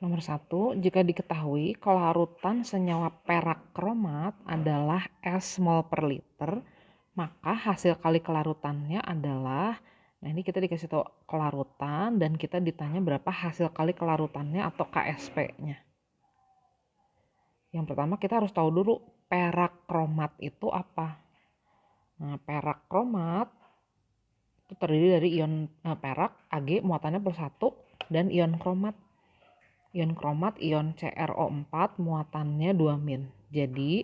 Nomor 1, jika diketahui kelarutan senyawa perak kromat adalah S mol per liter, maka hasil kali kelarutannya adalah, nah ini kita dikasih tahu kelarutan dan kita ditanya berapa hasil kali kelarutannya atau KSP-nya. Yang pertama kita harus tahu dulu perak kromat itu apa. Nah, perak kromat itu terdiri dari ion perak Ag muatannya +1 dan ion kromat. Ion kromat ion CrO4 muatannya 2-. Jadi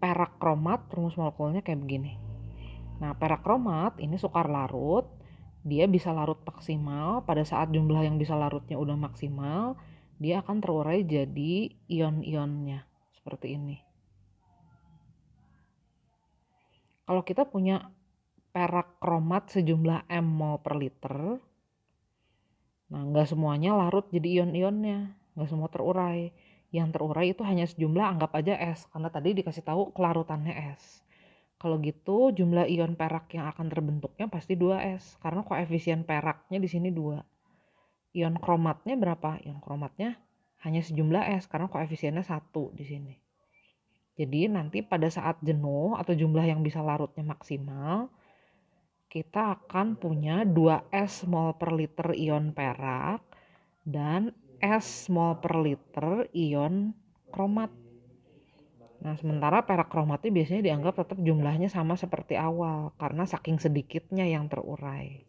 perak kromat rumus molekulnya kayak begini. Nah, perak kromat ini sukar larut. Dia bisa larut maksimal pada saat jumlah yang bisa larutnya udah maksimal, dia akan terurai jadi ion-ionnya seperti ini. Kalau kita punya perak kromat sejumlah M mol per liter, nah nggak semuanya larut jadi ion-ionnya, nggak semua terurai. Yang terurai itu hanya sejumlah, anggap aja S, karena tadi dikasih tahu kelarutannya S. Kalau gitu jumlah ion perak yang akan terbentuknya pasti 2S, karena koefisien peraknya di sini 2. Ion kromatnya berapa? Ion kromatnya hanya sejumlah S, karena koefisiennya 1 di sini. Jadi nanti pada saat jenuh atau jumlah yang bisa larutnya maksimal, kita akan punya 2S mol per liter ion perak dan S mol per liter ion kromat. Nah, sementara perak kromatnya biasanya dianggap tetap jumlahnya sama seperti awal karena saking sedikitnya yang terurai.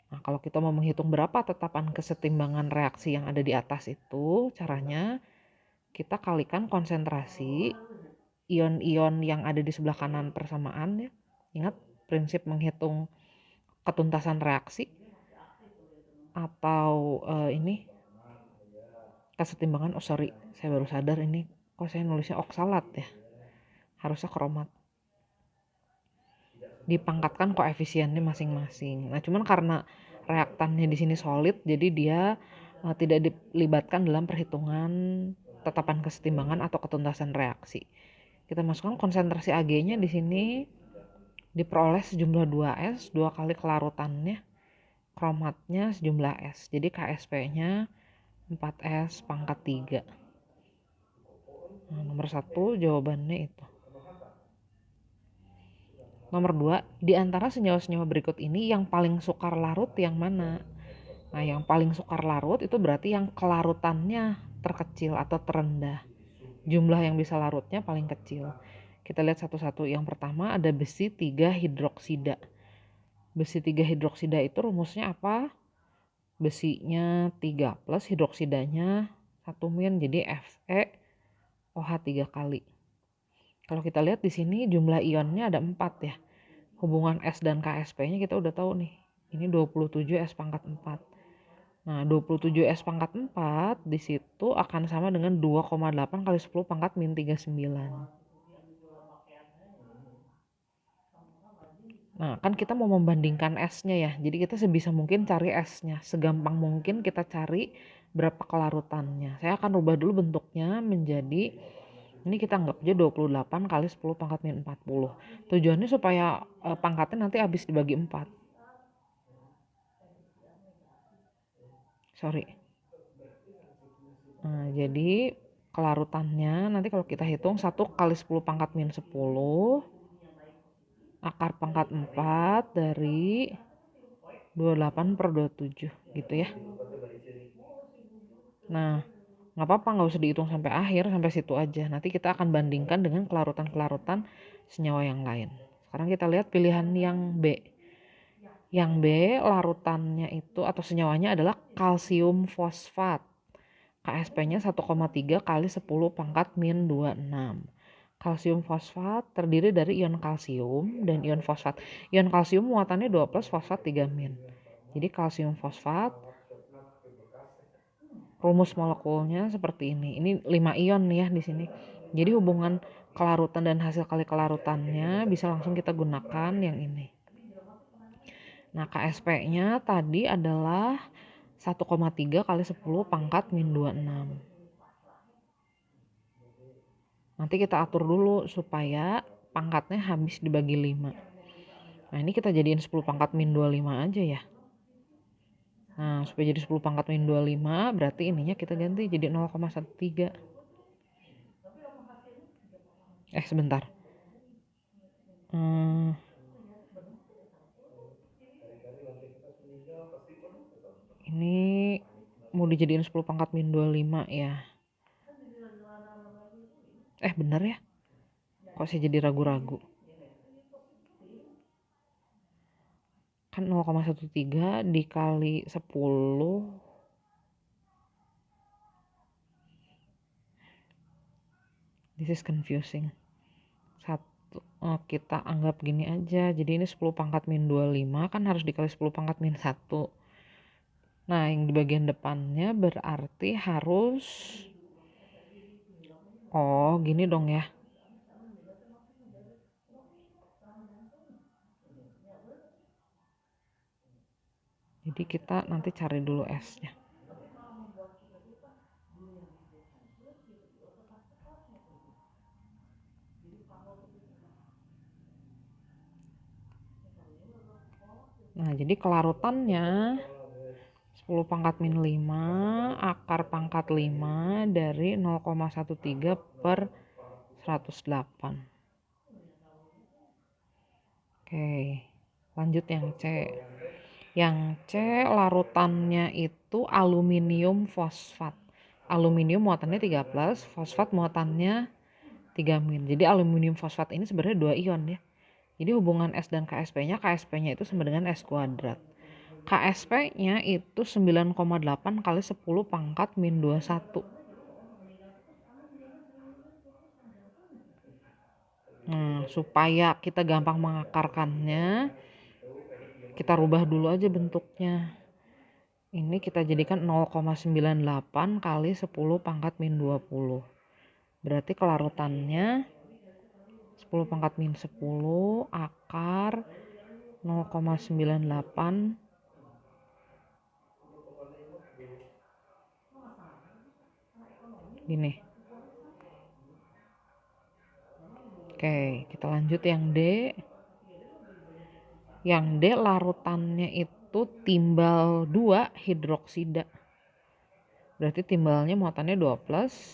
Nah, kalau kita mau menghitung berapa tetapan kesetimbangan reaksi yang ada di atas itu, caranya kita kalikan konsentrasi ion-ion yang ada di sebelah kanan persamaan ya. Ingat prinsip menghitung ketuntasan reaksi atau ini kesetimbangan. Saya baru sadar ini kok saya nulisnya oksalat ya, harusnya kromat. Dipangkatkan koefisiennya masing-masing. Nah, cuman karena reaktannya di sini solid, jadi dia tidak dilibatkan dalam perhitungan tetapan kesetimbangan atau ketuntasan reaksi. Kita masukkan konsentrasi Ag-nya di sini diperoleh sejumlah 2S, 2 kali kelarutannya. Kromatnya sejumlah S. Jadi KSP-nya 4S pangkat 3. Nah, nomor 1 jawabannya itu. Nomor 2, di antara senyawa-senyawa berikut ini yang paling sukar larut yang mana? Nah, yang paling sukar larut itu berarti yang kelarutannya terkecil atau terendah. Jumlah yang bisa larutnya paling kecil. Kita lihat satu-satu. Yang pertama ada besi 3 hidroksida. Besi 3 hidroksida itu rumusnya apa? Besinya 3 plus hidroksidanya 1-, jadi FeOH 3 kali. Kalau kita lihat di sini jumlah ionnya ada 4 ya. Hubungan S dan KSP-nya kita udah tahu nih. Ini 27S pangkat 4. Nah, 27S pangkat 4 di situ akan sama dengan 2,8 kali 10 pangkat min 39. Nah, kan kita mau membandingkan S-nya ya. Jadi kita sebisa mungkin cari S-nya. Segampang mungkin kita cari berapa kelarutannya. Saya akan rubah dulu bentuknya menjadi, ini kita anggap aja 28 kali 10 pangkat min 40. Tujuannya supaya pangkatnya nanti habis dibagi 4. Nah, jadi kelarutannya nanti kalau kita hitung 1 kali 10 pangkat min 10 akar pangkat 4 dari 28 per 27 gitu ya. Nah, nggak apa-apa, nggak usah dihitung sampai akhir, sampai situ aja. Nanti kita akan bandingkan dengan kelarutan-kelarutan senyawa yang lain. Sekarang kita lihat pilihan yang B. Yang B larutannya itu atau senyawanya adalah kalsium fosfat. KSP-nya 1,3 kali 10 pangkat min 26. Kalsium fosfat terdiri dari ion kalsium dan ion fosfat. Ion kalsium muatannya 2 plus fosfat 3-. Jadi kalsium fosfat, rumus molekulnya seperti ini. Ini 5 ion ya di sini. Jadi hubungan kelarutan dan hasil kali kelarutannya bisa langsung kita gunakan yang ini. Nah, KSP-nya tadi adalah 1,3 kali 10 pangkat min 26. Nanti kita atur dulu supaya pangkatnya habis dibagi 5. Nah, ini kita jadiin 10 pangkat min 25 aja ya. Nah, supaya jadi 10 pangkat min 25, berarti ininya kita ganti jadi 0,13. Sebentar. Ini mau dijadiin 10 pangkat min 25 ya. Bener ya? Kok saya jadi ragu-ragu? Kan 0,13 dikali 10. This is confusing. Kita anggap gini aja. Jadi ini 10 pangkat min 25 kan harus dikali 10 pangkat min 1. Nah, yang di bagian depannya berarti harus gini dong ya. Jadi kita nanti cari dulu S-nya. Nah, jadi kelarutannya 10 pangkat min 5 akar pangkat 5 dari 0,13 per 108. Oke, lanjut yang C. Yang C larutannya itu aluminium fosfat. Aluminium muatannya 3+, fosfat muatannya 3-. Jadi aluminium fosfat ini sebenarnya 2 ion ya. Jadi hubungan S dan KSP-nya itu sama dengan S kuadrat. KSP-nya itu 9,8 kali 10 pangkat min 21. Nah, supaya kita gampang mengakarkannya, kita rubah dulu aja bentuknya. Ini kita jadikan 0,98 kali 10 pangkat min 20. Berarti kelarutannya 10 pangkat min 10 akar 0,98 gini. Oke, kita lanjut yang D. Yang D larutannya itu timbal 2 hidroksida. Berarti timbalnya muatannya 2+,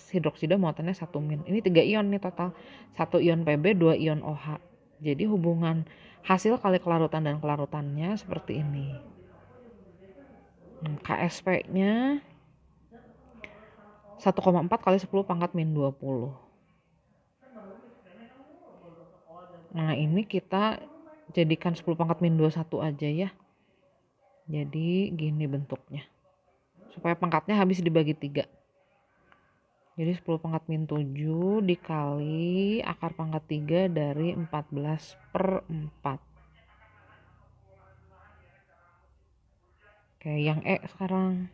hidroksida muatannya 1-. Ini 3 ion nih total. 1 ion Pb, 2 ion OH. Jadi hubungan hasil kali kelarutan dan kelarutannya seperti ini. KSP-nya 1,4 kali 10 pangkat min 20. Nah, ini kita jadikan 10 pangkat min 21 aja ya. Jadi gini bentuknya. Supaya pangkatnya habis dibagi 3. Jadi 10 pangkat min 7 dikali akar pangkat 3 dari 14/4. Oke, yang E sekarang.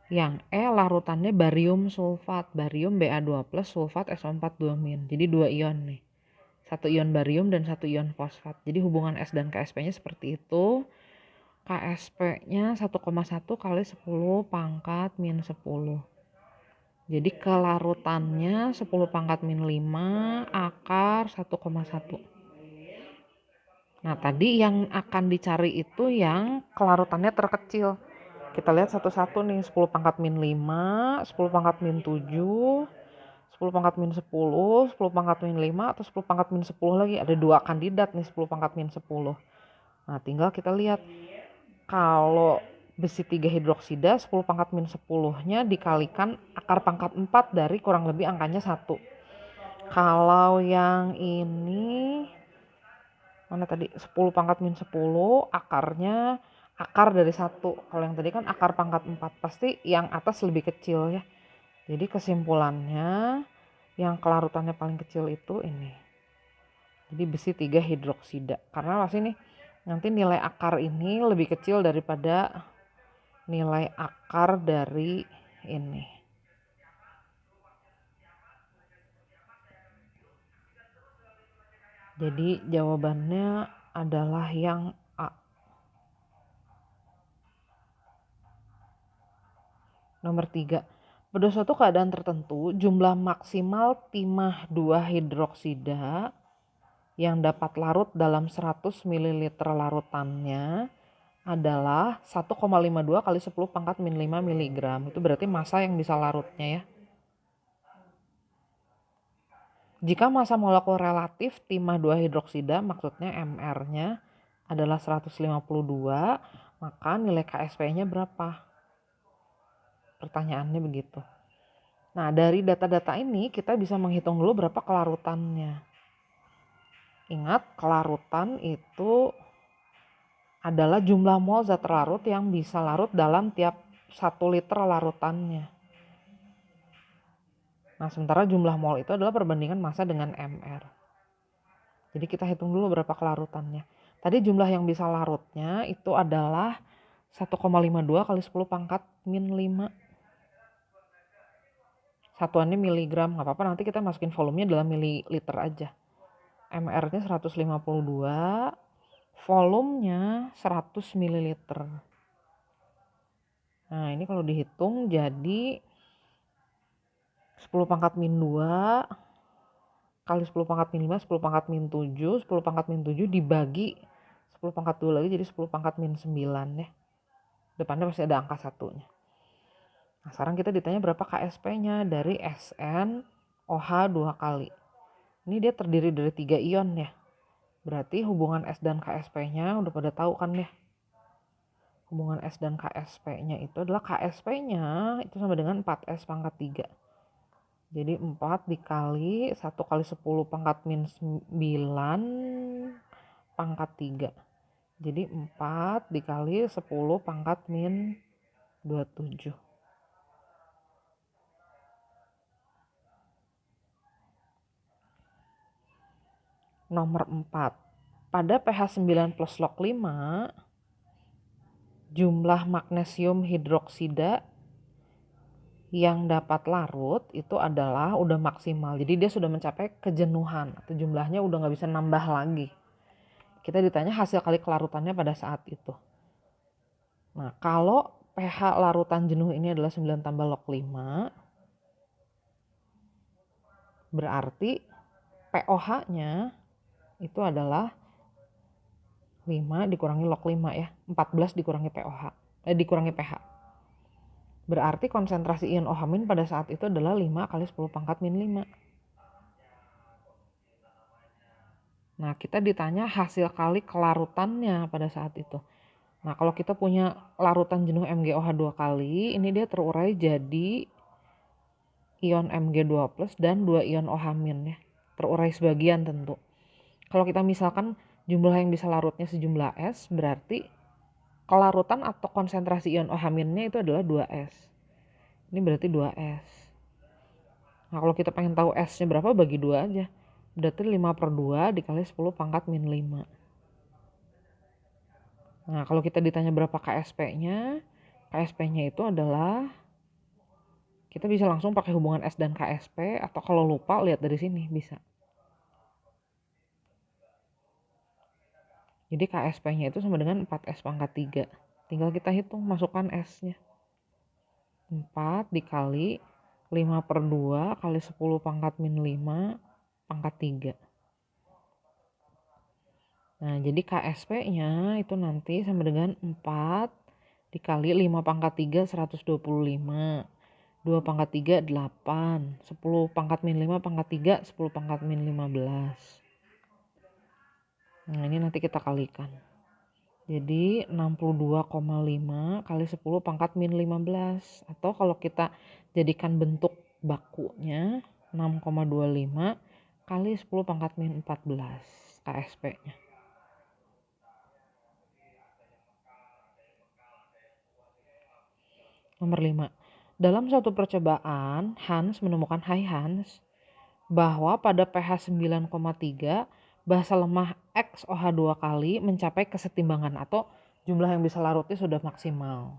Yang E larutannya barium sulfat. Barium Ba2+, sulfat SO4 2-. Jadi 2 ion nih. 1 ion barium dan 1 ion fosfat. Jadi hubungan S dan KSP-nya seperti itu. KSP-nya 1,1 kali 10 pangkat min 10. Jadi kelarutannya 10 pangkat min 5 akar 1,1. Nah, tadi yang akan dicari itu yang kelarutannya terkecil. Kita lihat satu-satu nih, 10 pangkat min 5, 10 pangkat min 7, 10 pangkat min 10, 10 pangkat min 5, atau 10 pangkat min 10 lagi. Ada 2 kandidat nih 10 pangkat min 10. Nah, tinggal kita lihat. Kalau besi 3 hidroksida 10 pangkat min 10-nya dikalikan akar pangkat 4 dari kurang lebih angkanya 1. Kalau yang ini mana tadi 10 pangkat min 10 akarnya akar dari 1. Kalau yang tadi kan akar pangkat 4, pasti yang atas lebih kecil ya. Jadi kesimpulannya yang kelarutannya paling kecil itu ini. Jadi besi 3 hidroksida. Karena pasti nih nanti nilai akar ini lebih kecil daripada nilai akar dari ini. Jadi jawabannya adalah yang A. Nomor 3. Pada suatu keadaan tertentu, jumlah maksimal timah 2 hidroksida yang dapat larut dalam 100 ml larutannya adalah 1,52 kali 10 pangkat min 5 mg. Itu berarti massa yang bisa larutnya ya. Jika massa molekul relatif timah 2 hidroksida, maksudnya MR-nya adalah 152, maka nilai KSP-nya berapa? Pertanyaannya begitu. Nah, dari data-data ini kita bisa menghitung dulu berapa kelarutannya. Ingat, kelarutan itu adalah jumlah mol zat larut yang bisa larut dalam tiap 1 liter larutannya. Nah, sementara jumlah mol itu adalah perbandingan massa dengan MR. Jadi kita hitung dulu berapa kelarutannya. Tadi jumlah yang bisa larutnya itu adalah 1,52 kali 10 pangkat min 5. Satuannya miligram, nggak apa-apa nanti kita masukin volumenya dalam mililiter aja. MR-nya 152, volumenya 100 ml. Nah, ini kalau dihitung jadi 10 pangkat min 2 kali 10 pangkat min 5, 10 pangkat min 7, 10 pangkat min 7 dibagi 10 pangkat 2 lagi jadi 10 pangkat min 9 ya. Depannya pasti ada angka satunya. Nah, sekarang kita ditanya berapa KSP-nya dari SnOH 2 kali. Ini dia terdiri dari 3 ion ya. Berarti hubungan S dan KSP-nya udah pada tahu kan ya. Hubungan S dan KSP-nya itu adalah KSP-nya itu sama dengan 4S pangkat 3. Jadi 4 dikali 1 kali 10 pangkat min 9 pangkat 3. Jadi 4 dikali 10 pangkat min 27. Nomor 4. Pada pH 9 plus log 5, jumlah magnesium hidroksida yang dapat larut itu adalah udah maksimal. Jadi dia sudah mencapai kejenuhan atau jumlahnya udah nggak bisa nambah lagi. Kita ditanya hasil kali kelarutannya pada saat itu. Nah, kalau pH larutan jenuh ini adalah 9 tambah log 5, berarti POH-nya itu adalah 5 dikurangi log 5 ya, 14 dikurangi dikurangi pH. Berarti konsentrasi ion OH- pada saat itu adalah 5 kali 10 pangkat min 5. Nah, kita ditanya hasil kali kelarutannya pada saat itu. Nah, kalau kita punya larutan jenuh MgOH 2 kali, ini dia terurai jadi ion Mg2+ dan 2 ion OH- ya. Terurai sebagian tentu. Kalau kita misalkan jumlah yang bisa larutnya sejumlah S, berarti kelarutan atau konsentrasi ion OH-nya itu adalah 2S. Ini berarti 2S. Nah, kalau kita pengen tahu S-nya berapa, bagi 2 aja. Berarti 5/2 dikali 10 pangkat min 5. Nah, kalau kita ditanya berapa KSP-nya, KSP-nya itu adalah, kita bisa langsung pakai hubungan S dan KSP, atau kalau lupa lihat dari sini bisa. Jadi KSP-nya itu sama dengan 4S pangkat 3. Tinggal kita hitung, masukkan S-nya. 4 dikali 5/2 kali 10 pangkat min 5 pangkat 3. Nah, jadi KSP-nya itu nanti sama dengan 4 dikali 5 pangkat 3, 125. 2 pangkat 3, 8. 10 pangkat min 5 pangkat 3, 10 pangkat min 15. Nah, ini nanti kita kalikan. Jadi 62,5 kali 10 pangkat min 15. Atau kalau kita jadikan bentuk bakunya, 6,25 kali 10 pangkat min 14 KSP-nya. Nomor 5. Dalam suatu percobaan, Hans menemukan bahwa pada pH 9,3 basa lemah XOH 2 kali mencapai kesetimbangan atau jumlah yang bisa larutnya sudah maksimal.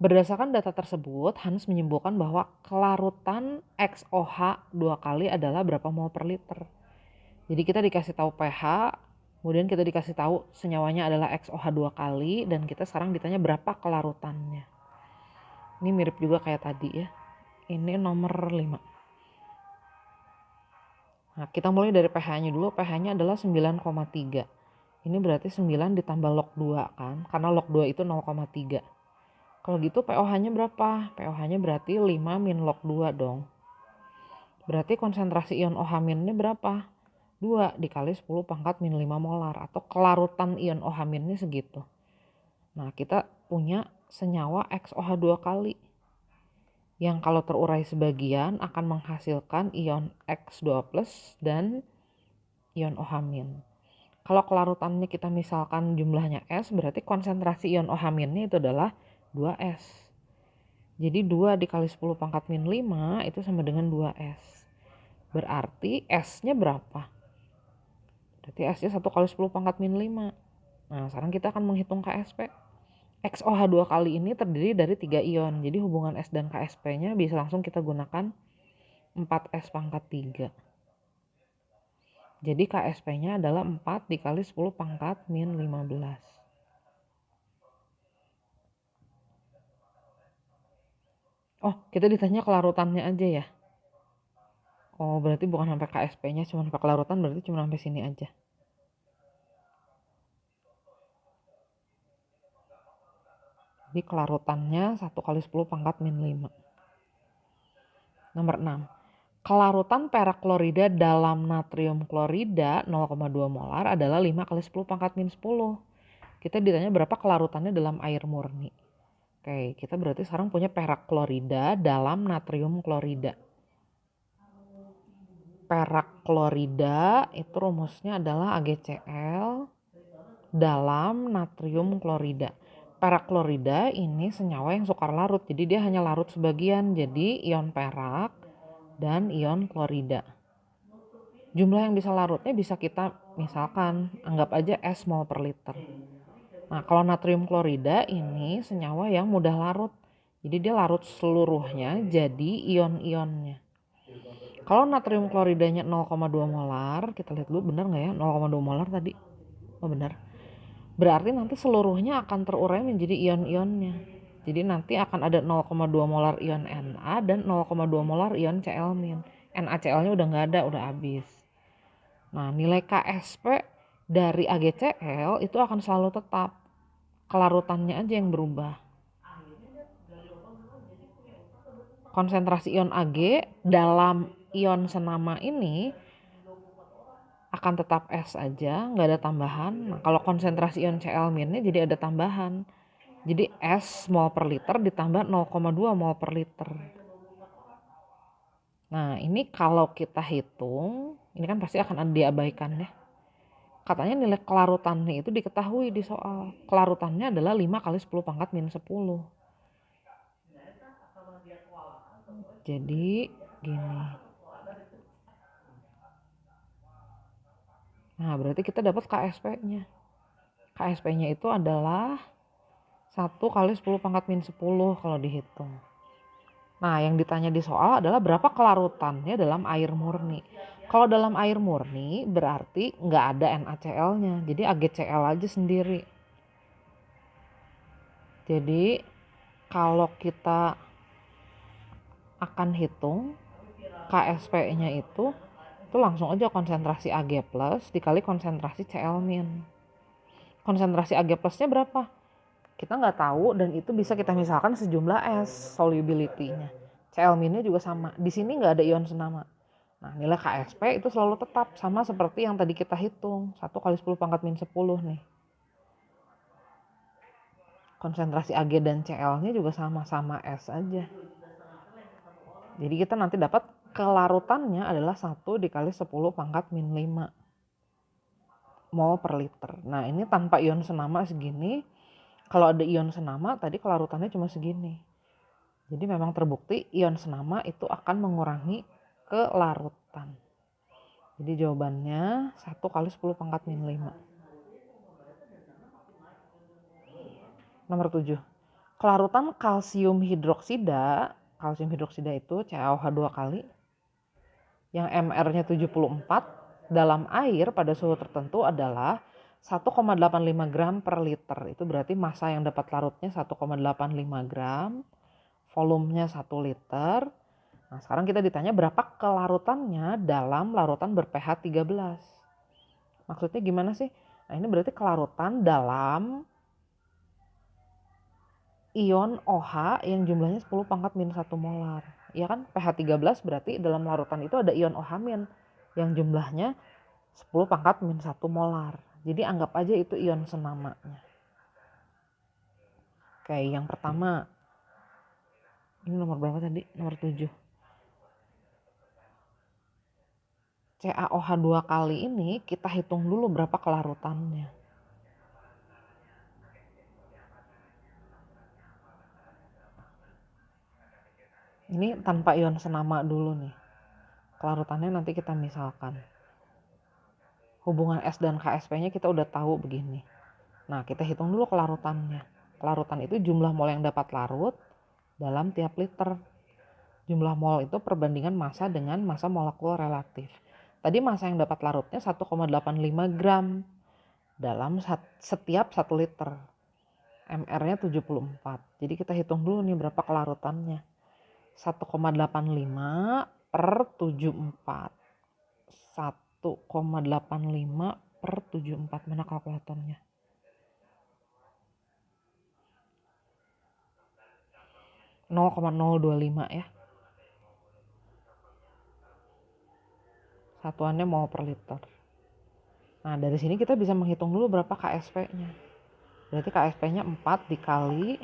Berdasarkan data tersebut, Hans menyimpulkan bahwa kelarutan XOH 2 kali adalah berapa mol per liter. Jadi kita dikasih tahu pH, kemudian kita dikasih tahu senyawanya adalah XOH 2 kali, dan kita sekarang ditanya berapa kelarutannya. Ini mirip juga kayak tadi ya. Ini nomor 5. Nah, kita mulai dari pH-nya dulu. pH-nya adalah 9,3. Ini berarti 9 ditambah log 2 kan, karena log 2 itu 0,3. Kalau gitu pOH-nya berapa? pOH-nya berarti 5 min log 2 dong. Berarti konsentrasi ion OH- berapa? 2 dikali 10 pangkat min 5 molar, atau kelarutan ion OH- segitu. Nah, kita punya senyawa XOH2 kali, yang kalau terurai sebagian akan menghasilkan ion X2+ dan ion OH-. Kalau kelarutannya kita misalkan jumlahnya S, berarti konsentrasi ion OH- itu adalah 2S. Jadi 2 dikali 10 pangkat min 5 itu sama dengan 2S. Berarti S-nya berapa? Berarti S-nya 1 kali 10 pangkat min 5. Nah, sekarang kita akan menghitung KSP. XOH2 kali ini terdiri dari 3 ion. Jadi hubungan S dan KSP-nya bisa langsung kita gunakan 4S pangkat 3. Jadi KSP-nya adalah 4 dikali 10 pangkat min 15. Oh, kita ditanya kelarutannya aja ya. Oh, berarti bukan sampai KSP-nya, cuma sampai kelarutan, berarti cuma sampai sini aja. Jadi kelarutannya 1 kali 10 pangkat min 5. Nomor 6. Kelarutan perak klorida dalam natrium klorida 0,2 molar adalah 5 kali 10 pangkat min 10. Kita ditanya berapa kelarutannya dalam air murni. Oke, kita berarti sekarang punya perak klorida dalam natrium klorida. Perak klorida itu rumusnya adalah AgCl dalam natrium klorida. Perak klorida ini senyawa yang sukar larut, jadi dia hanya larut sebagian, jadi ion perak dan ion klorida. Jumlah yang bisa larutnya bisa kita misalkan anggap aja S mol per liter. Nah, kalau natrium klorida ini senyawa yang mudah larut, jadi dia larut seluruhnya jadi ion-ionnya. Kalau natrium kloridanya 0,2 molar, kita lihat dulu benar nggak ya 0,2 molar tadi? Oh benar. Berarti nanti seluruhnya akan terurai menjadi ion-ionnya. Jadi nanti akan ada 0,2 molar ion Na dan 0,2 molar ion Cl-. NaCl-nya udah nggak ada, udah habis. Nah, nilai KSP dari AgCl itu akan selalu tetap. Kelarutannya aja yang berubah. Konsentrasi ion Ag dalam ion senama ini akan tetap S aja, nggak ada tambahan. Nah, kalau konsentrasi ion Cl- jadi ada tambahan. Jadi S mol per liter ditambah 0,2 mol per liter. Nah, ini kalau kita hitung, ini kan pasti akan diabaikan ya. Katanya nilai kelarutannya itu diketahui di soal. Kelarutannya adalah 5 kali 10 pangkat min 10. Jadi gini. Nah, berarti kita dapat KSP-nya. KSP-nya itu adalah 1 kali 10 pangkat min 10 kalau dihitung. Nah, yang ditanya di soal adalah berapa kelarutannya dalam air murni. Kalau dalam air murni berarti nggak ada NaCl-nya. Jadi AgCl aja sendiri. Jadi kalau kita akan hitung KSP-nya itu langsung aja konsentrasi Ag plus dikali konsentrasi Cl-. Konsentrasi Ag plusnya berapa? Kita nggak tahu, dan itu bisa kita misalkan sejumlah S solubility-nya. Cl- juga sama. Di sini nggak ada ion senama. Nah, nilai KSP itu selalu tetap sama seperti yang tadi kita hitung. 1 kali 10 pangkat min 10 nih. Konsentrasi Ag dan Cl-nya juga sama-sama S aja. Jadi kita nanti dapat kelarutannya adalah 1 dikali 10 pangkat min 5 mol per liter. Nah, ini tanpa ion senama segini. Kalau ada ion senama tadi kelarutannya cuma segini. Jadi memang terbukti ion senama itu akan mengurangi kelarutan. Jadi jawabannya 1 kali 10 pangkat min 5. Nomor 7. Kelarutan kalsium hidroksida itu CaOH2 kali yang MR-nya 74 dalam air pada suhu tertentu adalah 1,85 gram per liter. Itu berarti massa yang dapat larutnya 1,85 gram, volumenya 1 liter. Nah, sekarang kita ditanya berapa kelarutannya dalam larutan ber-pH 13. Maksudnya gimana sih? Nah ini berarti kelarutan dalam ion OH yang jumlahnya 10 pangkat min 1 molar. Ya kan, pH 13 berarti dalam larutan itu ada ion OH min yang jumlahnya 10 pangkat min 1 molar. Jadi anggap aja itu ion senamanya. Oke, yang pertama. Ini nomor berapa tadi? Nomor 7. CaOH 2 kali ini kita hitung dulu berapa kelarutannya. Ini tanpa ion senama dulu nih. Kelarutannya nanti kita misalkan. Hubungan S dan KSP-nya kita udah tahu begini. Nah, kita hitung dulu kelarutannya. Kelarutan itu jumlah mol yang dapat larut dalam tiap liter. Jumlah mol itu perbandingan massa dengan massa molekul relatif. Tadi massa yang dapat larutnya 1,85 gram dalam setiap 1 liter. MR-nya 74. Jadi kita hitung dulu nih berapa kelarutannya. 1,85 per 74. 1,85 per 74. Mana kalkulatornya? 0,025 ya. Satuannya mol per liter. Nah dari sini kita bisa menghitung dulu berapa KSP-nya. Berarti KSP-nya 4 dikali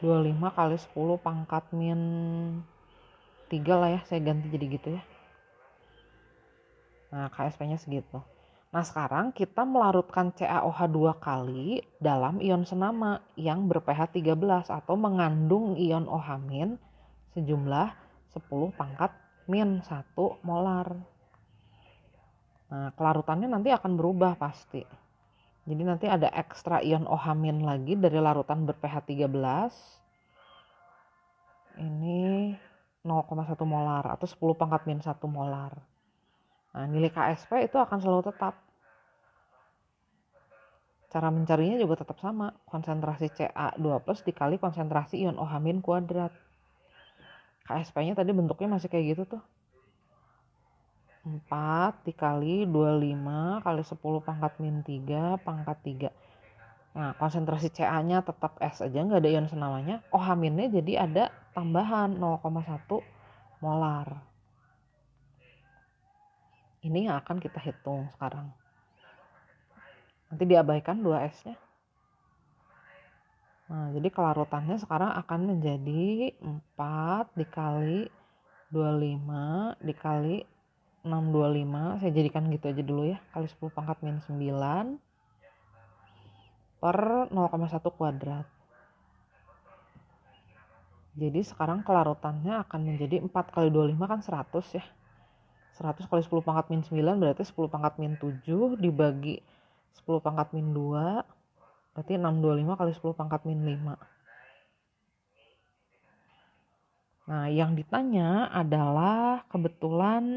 25 kali 10 pangkat min 3 lah ya. Saya ganti jadi gitu ya. Nah KSP-nya segitu. Nah sekarang kita melarutkan CaOH 2 kali dalam ion senama yang ber-pH 13 atau mengandung ion OH min sejumlah 10 pangkat min 1 molar. Nah kelarutannya nanti akan berubah pasti. Jadi nanti ada ekstra ion OH min lagi dari larutan ber-pH 13. Ini 0,1 molar atau 10 pangkat min 1 molar. Nah nilai KSP itu akan selalu tetap. Cara mencarinya juga tetap sama. Konsentrasi Ca2+ dikali konsentrasi ion OH min kuadrat. KSP-nya tadi bentuknya masih kayak gitu tuh. 4 dikali 25 kali 10 pangkat min 3 pangkat 3. Nah konsentrasi Ca-nya tetap S aja, nggak ada ion senamanya. OH minnya jadi ada tambahan 0,1 molar. Ini yang akan kita hitung sekarang. Nanti diabaikan 2S-nya. Nah jadi kelarutannya sekarang akan menjadi 4 dikali 25 dikali 625, saya jadikan gitu aja dulu ya, kali 10 pangkat min 9 per 0,1 kuadrat. Jadi sekarang kelarutannya akan menjadi 4 kali 25 kan 100 ya. 100 kali 10 pangkat min 9 berarti 10 pangkat min 7 dibagi 10 pangkat min 2 berarti 625 kali 10 pangkat min 5. Nah yang ditanya adalah kebetulan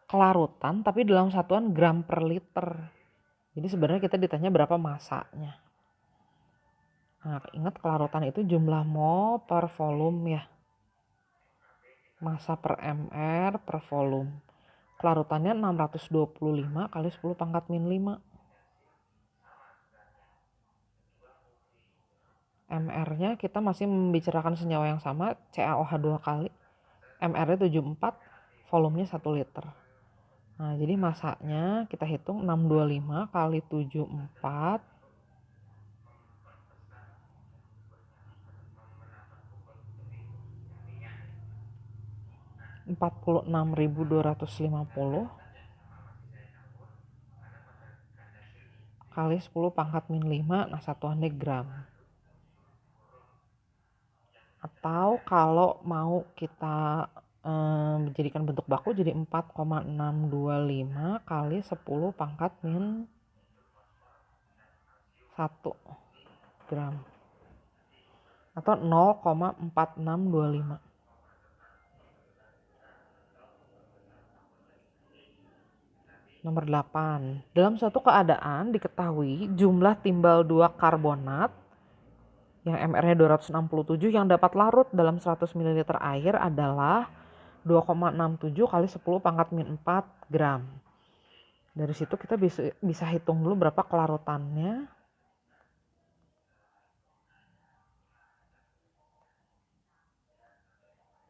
kelarutan tapi dalam satuan gram per liter. Jadi sebenarnya kita ditanya berapa massanya. Nah ingat kelarutan itu jumlah mol per volume ya. Massa per mr per volume. Kelarutannya 625 kali 10 pangkat min 5. MR-nya kita masih membicarakan senyawa yang sama, CaOH 2 kali. MR-nya 74, volumenya 1 liter. Nah jadi massanya kita hitung 625 kali 74. 46.250 kali 10 pangkat min 5, nah satuannya gram. Atau kalau mau kita menjadikan bentuk baku jadi 4,625 kali 10 pangkat min 1 gram. Atau 0,4625. Nomor 8. Dalam suatu keadaan diketahui jumlah timbal 2 karbonat yang MR-nya 267 yang dapat larut dalam 100 ml air adalah 2,67 kali 10 pangkat min 4 gram. Dari situ kita bisa hitung dulu berapa kelarutannya.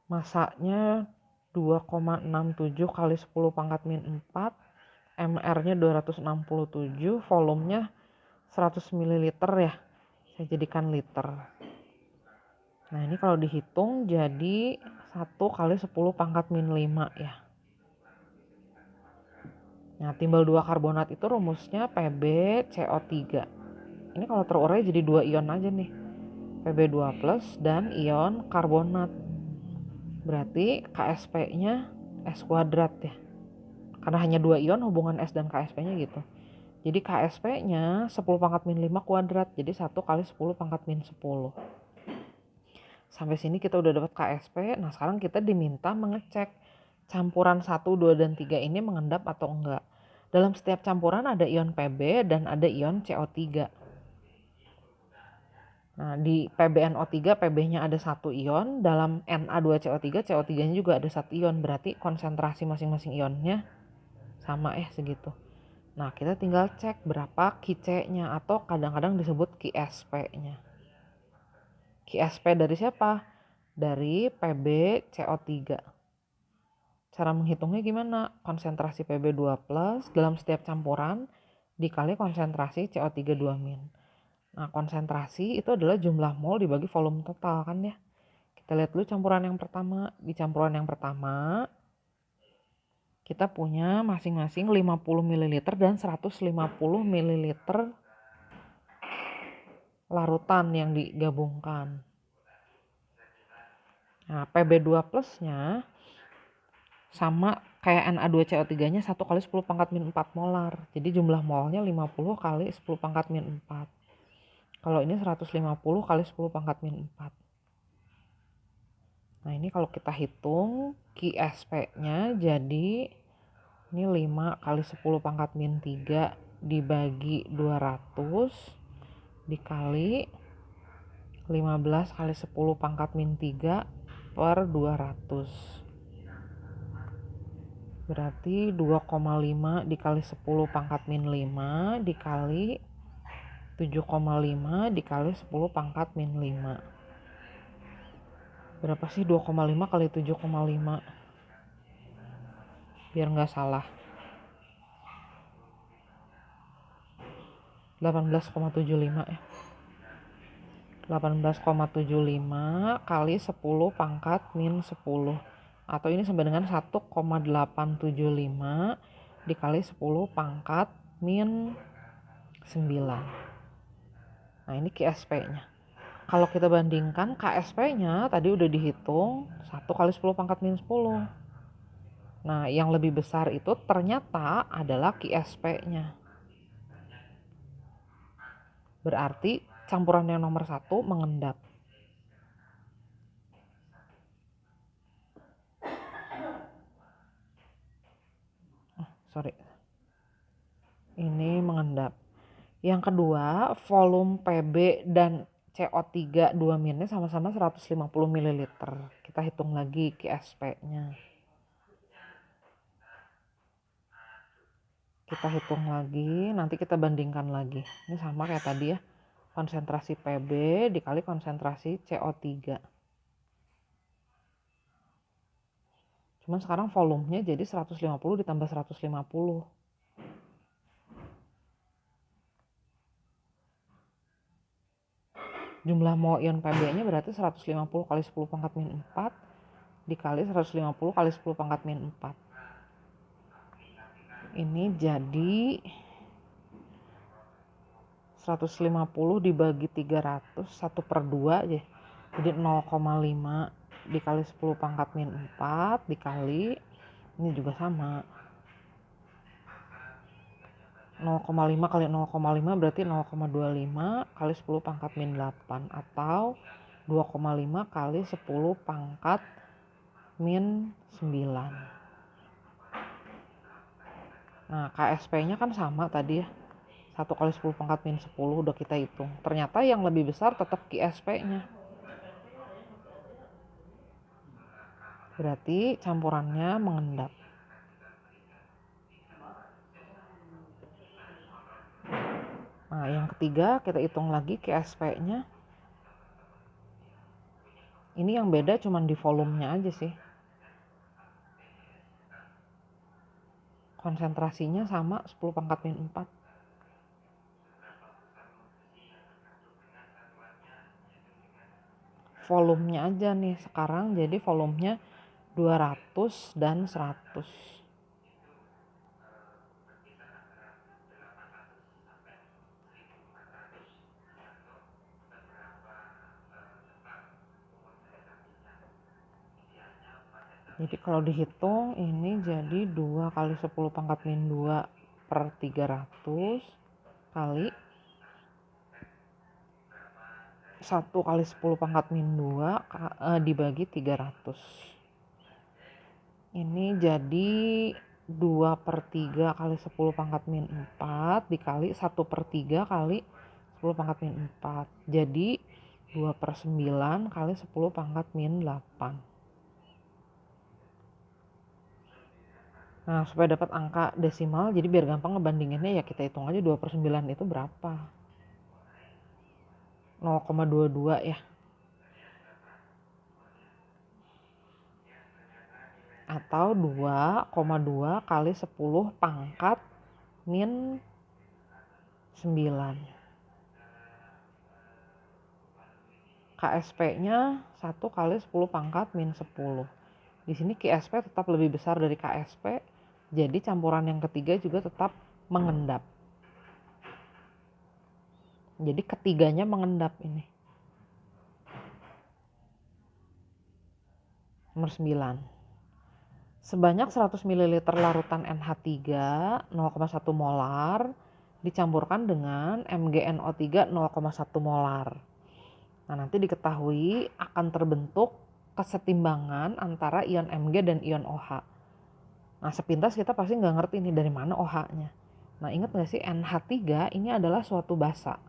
Masanya 2,67 kali 10 pangkat min 4, MR-nya 267, volumenya 100 ml ya. Saya jadikan liter. Nah, ini kalau dihitung jadi 1 kali 10 pangkat min 5 ya. Nah, timbal 2 karbonat itu rumusnya PbCO3. Ini kalau terurai jadi 2 ion aja nih. Pb2+ dan ion karbonat. Berarti KSP-nya S kuadrat ya. Karena hanya 2 ion hubungan S dan KSP-nya gitu. Jadi KSP-nya 10 pangkat min 5 kuadrat. Jadi 1 kali 10 pangkat min 10. Sampai sini kita udah dapat KSP. Nah, sekarang kita diminta mengecek campuran 1, 2, dan 3 ini mengendap atau enggak. Dalam setiap campuran ada ion Pb dan ada ion CO3. Nah, di PbNO3, Pb-nya ada 1 ion. Dalam Na2CO3, CO3-nya juga ada 1 ion. Berarti konsentrasi masing-masing ionnya sama segitu. Nah, kita tinggal cek berapa QC-nya atau kadang-kadang disebut QSP-nya. QSP dari siapa? Dari PbCO3. Cara menghitungnya gimana? Konsentrasi Pb2+ dalam setiap campuran dikali konsentrasi CO3 2-. Nah, konsentrasi itu adalah jumlah mol dibagi volume total kan ya. Kita lihat dulu campuran yang pertama. Di campuran yang pertama kita punya masing-masing 50 ml dan 150 ml larutan yang digabungkan. Nah, Pb2+-nya sama kayak Na2CO3-nya 1 kali 10 pangkat min 4 molar. Jadi jumlah molnya 50 kali 10 pangkat min 4. Kalau ini 150 kali 10 pangkat min 4. Nah, ini kalau kita hitung QSP-nya jadi ini 5 kali 10 pangkat min 3 dibagi 200 dikali 15 kali 10 pangkat min 3 per 200. Berarti 2,5 dikali 10 pangkat min 5 dikali 7,5 dikali 10 pangkat min 5. Berapa sih 2,5 kali 7,5? Biar nggak salah. 18,75 ya. 18,75 kali 10 pangkat min 10. Atau ini sama dengan 1,875 dikali 10 pangkat min 9. Nah, ini KSP-nya. Kalau kita bandingkan KSP-nya tadi udah dihitung 1 kali 10 pangkat min 10. Nah, yang lebih besar itu ternyata adalah KSP-nya. Berarti campuran yang nomor 1 mengendap. Ini mengendap. Yang kedua, volume Pb dan CO3 2-nya sama-sama 150 ml. Kita hitung lagi QSP-nya. Kita hitung lagi, nanti kita bandingkan lagi. Ini sama kayak tadi ya. Konsentrasi Pb dikali konsentrasi CO3. Cuman sekarang volumenya jadi 150 ditambah 150. Jumlah mol ion Pb-nya berarti 150 kali 10 pangkat min 4 dikali 150 kali 10 pangkat min 4. Ini jadi 150 dibagi 300, 1/2 aja. Jadi 0,5 dikali 10 pangkat min 4 dikali, ini juga sama. 0,5 kali 0,5 berarti 0,25 kali 10 pangkat min 8 atau 2,5 kali 10 pangkat min 9. Nah, KSP-nya kan sama tadi ya. 1 kali 10 pangkat min 10 udah kita hitung. Ternyata yang lebih besar tetap QSP-nya. Berarti campurannya mengendap. Nah, yang ketiga kita hitung lagi QSP-nya. Ini yang beda cuman di volumenya aja sih. Konsentrasinya sama 10 pangkat min 4. Volumenya aja nih sekarang jadi volumenya 200 dan 100. Jadi kalau dihitung ini jadi 2 kali 10 pangkat min 2 per 300 kali 1 kali 10 pangkat min 2 dibagi 300. Ini jadi 2 per 3 kali 10 pangkat min 4 dikali 1 per 3 kali 10 pangkat min 4. Jadi 2 per 9 kali 10 pangkat min 8. Nah, supaya dapat angka desimal, jadi biar gampang ngebandinginnya ya kita hitung aja 2 per 9 itu berapa. 0,22 ya. Atau 2,2 kali 10 pangkat min 9. KSP-nya 1 kali 10 pangkat min 10. Di sini KSP tetap lebih besar dari KSP, jadi campuran yang ketiga juga tetap mengendap. Jadi ketiganya mengendap ini. Nomor 9. Sebanyak 100 ml larutan NH3 0,1 molar dicampurkan dengan MgNO3 0,1 molar. Nah, nanti diketahui akan terbentuk kesetimbangan antara ion Mg dan ion OH. Nah, sepintas kita pasti nggak ngerti nih dari mana OH-nya. Nah, ingat nggak sih NH3 ini adalah suatu basa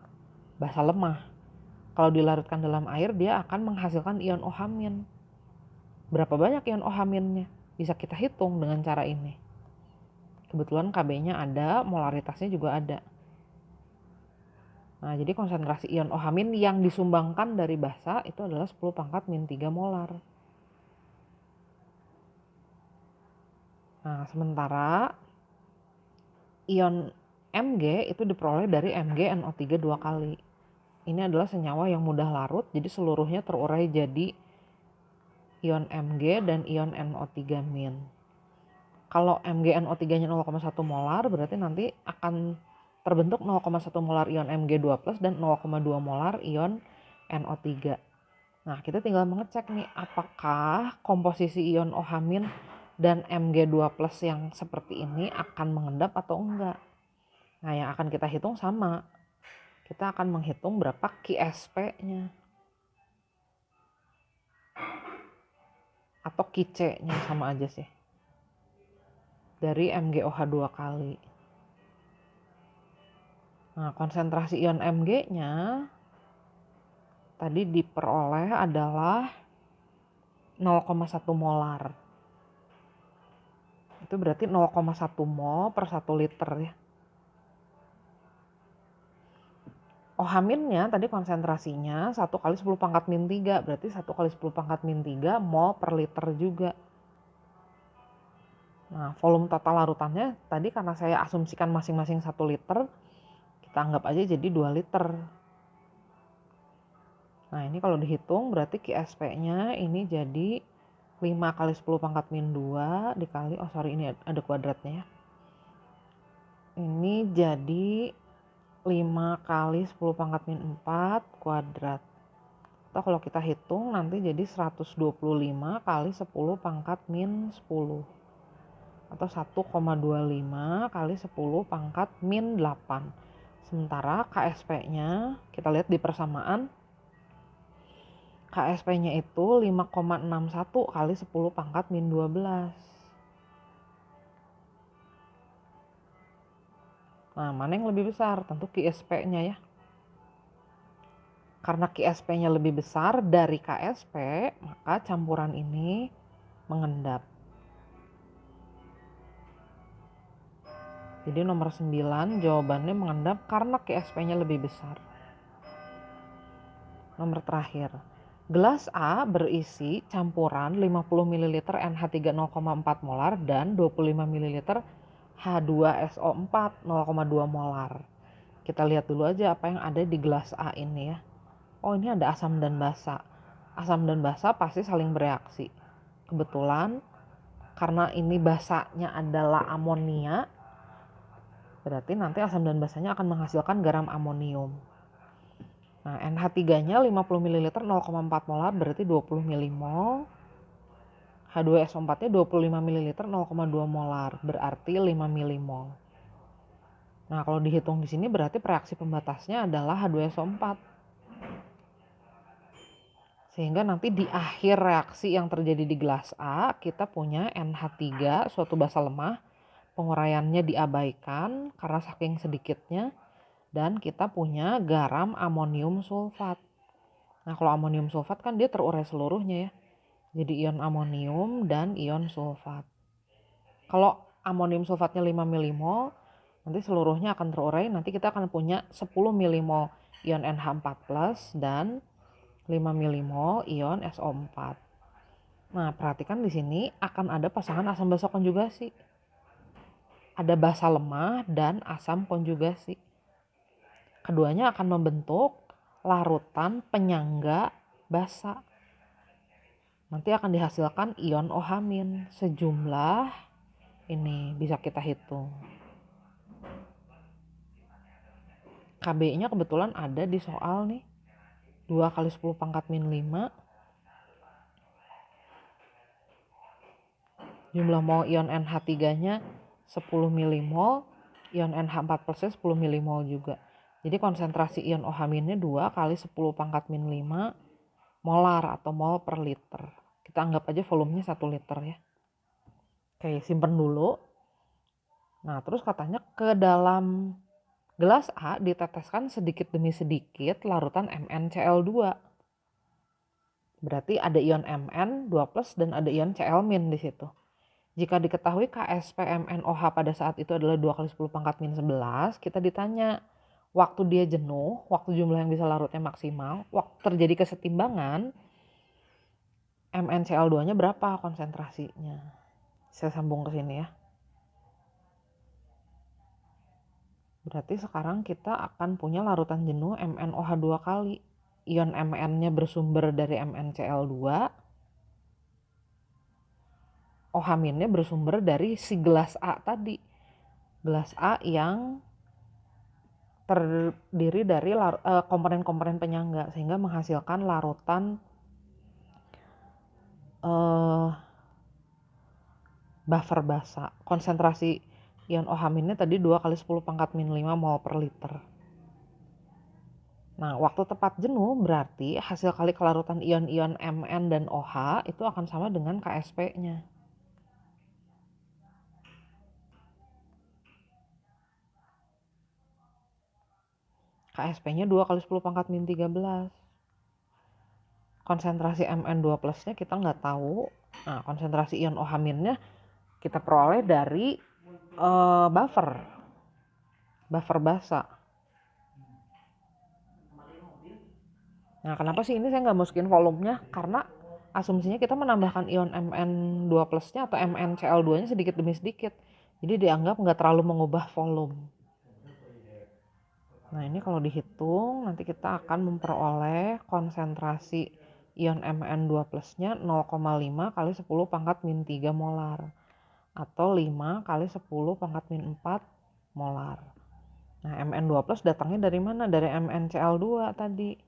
lemah. Kalau dilarutkan dalam air dia akan menghasilkan ion OH-. Berapa banyak ion OH-nya? Bisa kita hitung dengan cara ini. Kebetulan Kb-nya ada, molaritasnya juga ada. Nah, jadi konsentrasi ion OH- yang disumbangkan dari basa itu adalah 10 pangkat min 3 molar. Nah, sementara ion Mg itu diperoleh dari MgNO3 2 kali. Ini adalah senyawa yang mudah larut, jadi seluruhnya terurai jadi ion Mg dan ion NO3-. Kalau MgNO3-nya 0,1 molar, berarti nanti akan terbentuk 0,1 molar ion Mg2+ dan 0,2 molar ion NO3. Nah, kita tinggal mengecek nih apakah komposisi ion OH- dan Mg2+ yang seperti ini akan mengendap atau enggak. Nah, yang akan kita hitung sama. Kita akan menghitung berapa QSP-nya. Atau QC-nya sama aja sih. Dari MgOH 2 kali. Nah, konsentrasi ion Mg-nya tadi diperoleh adalah 0,1 molar. Itu berarti 0,1 mol per 1 liter ya. OH-nya tadi konsentrasinya 1 kali 10 pangkat min 3, berarti 1 kali 10 pangkat min 3 mol per liter juga. Nah, volume total larutannya tadi karena saya asumsikan masing-masing 1 liter, kita anggap aja jadi 2 liter. Nah, ini kalau dihitung berarti QSP-nya ini jadi 5 kali 10 pangkat min 2 dikali, ini ada kuadratnya ya. Ini jadi 5 kali 10 pangkat min 4 kuadrat. Atau kalau kita hitung nanti jadi 125 kali 10 pangkat min 10. Atau 1,25 kali 10 pangkat min 8. Sementara KSP-nya kita lihat di persamaan. KSP-nya itu 5,61 kali 10 pangkat min 12. Nah, mana yang lebih besar? Tentu QSP-nya ya. Karena QSP-nya lebih besar dari KSP, maka campuran ini mengendap. Jadi nomor 9 jawabannya mengendap karena Ksp-nya lebih besar. Nomor terakhir, gelas A berisi campuran 50 ml NH3 0,4 molar dan 25 ml H2SO4 0,2 molar. Kita lihat dulu aja apa yang ada di gelas A ini ya. Oh, ini ada asam dan basa. Asam dan basa pasti saling bereaksi. Kebetulan karena ini basanya adalah amonia, berarti nanti asam dan basanya akan menghasilkan garam amonium. Nah, NH3-nya 50 ml 0,4 molar berarti 20 milimol. H2SO4-nya 25 ml 0,2 molar berarti 5 milimol. Nah, kalau dihitung di sini berarti reaksi pembatasnya adalah H2SO4. Sehingga nanti di akhir reaksi yang terjadi di gelas A, kita punya NH3, suatu basa lemah. Penguraiannya diabaikan karena saking sedikitnya. Dan kita punya garam amonium sulfat. Nah, kalau amonium sulfat kan dia terurai seluruhnya ya. Jadi ion amonium dan ion sulfat. Kalau amonium sulfatnya 5 milimol, nanti seluruhnya akan terurai. Nanti kita akan punya 10 milimol ion NH4+ dan 5 milimol ion SO4. Nah, perhatikan di sini akan ada pasangan asam basa konjugasi. Ada basa lemah dan asam konjugasi. Keduanya akan membentuk larutan penyangga basa. Nanti akan dihasilkan ion OH- sejumlah ini bisa kita hitung. KB-nya kebetulan ada di soal nih. 2 kali 10 pangkat min 5. Jumlah mol ion NH3-nya 10 milimol. Ion NH4+nya 10 milimol juga. Jadi konsentrasi ion OH- 2 kali 10 pangkat min 5 molar atau mol per liter. Kita anggap aja volumenya 1 liter ya. Oke, simpen dulu. Nah, terus katanya ke dalam gelas A diteteskan sedikit demi sedikit larutan MnCl2. Berarti ada ion Mn 2+ dan ada ion Cl- di situ. Jika diketahui Ksp MnOH pada saat itu adalah 2 kali 10 pangkat min 11, kita ditanya waktu dia jenuh, waktu jumlah yang bisa larutnya maksimal, waktu terjadi kesetimbangan, MnCl2-nya berapa konsentrasinya. Saya sambung ke sini ya. Berarti sekarang kita akan punya larutan jenuh MnOH 2 kali. Ion Mn-nya bersumber dari MnCl2. OH- bersumber dari si gelas A tadi. Gelas A yang terdiri dari komponen-komponen penyangga sehingga menghasilkan larutan buffer basa. Konsentrasi ion OH- tadi 2 kali 10 pangkat min 5 mol per liter. Nah, waktu tepat jenuh berarti hasil kali kelarutan ion-ion Mn dan OH itu akan sama dengan Ksp-nya. Ksp-nya 2 kali 10 pangkat min 13. Konsentrasi Mn2+-nya kita nggak tahu. Nah, konsentrasi ion OH- kita peroleh dari buffer basa. Nah, kenapa sih ini saya nggak masukin volumenya? Karena asumsinya kita menambahkan ion Mn2+-nya atau MnCl2-nya sedikit demi sedikit. Jadi dianggap nggak terlalu mengubah volume. Nah, ini kalau dihitung nanti kita akan memperoleh konsentrasi ion Mn2+-nya 0,5 kali 10 pangkat min 3 molar. Atau 5 kali 10 pangkat min 4 molar. Nah, Mn2+ datangnya dari mana? Dari MnCl2 tadi.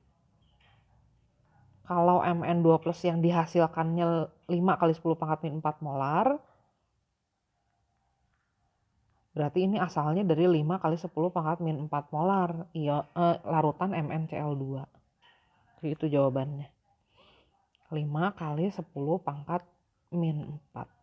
Kalau Mn2+ yang dihasilkannya 5 kali 10 pangkat min 4 molar, berarti ini asalnya dari 5 kali 10 pangkat min 4 molar larutan MnCl2. Jadi itu jawabannya. 5 kali 10 pangkat min 4.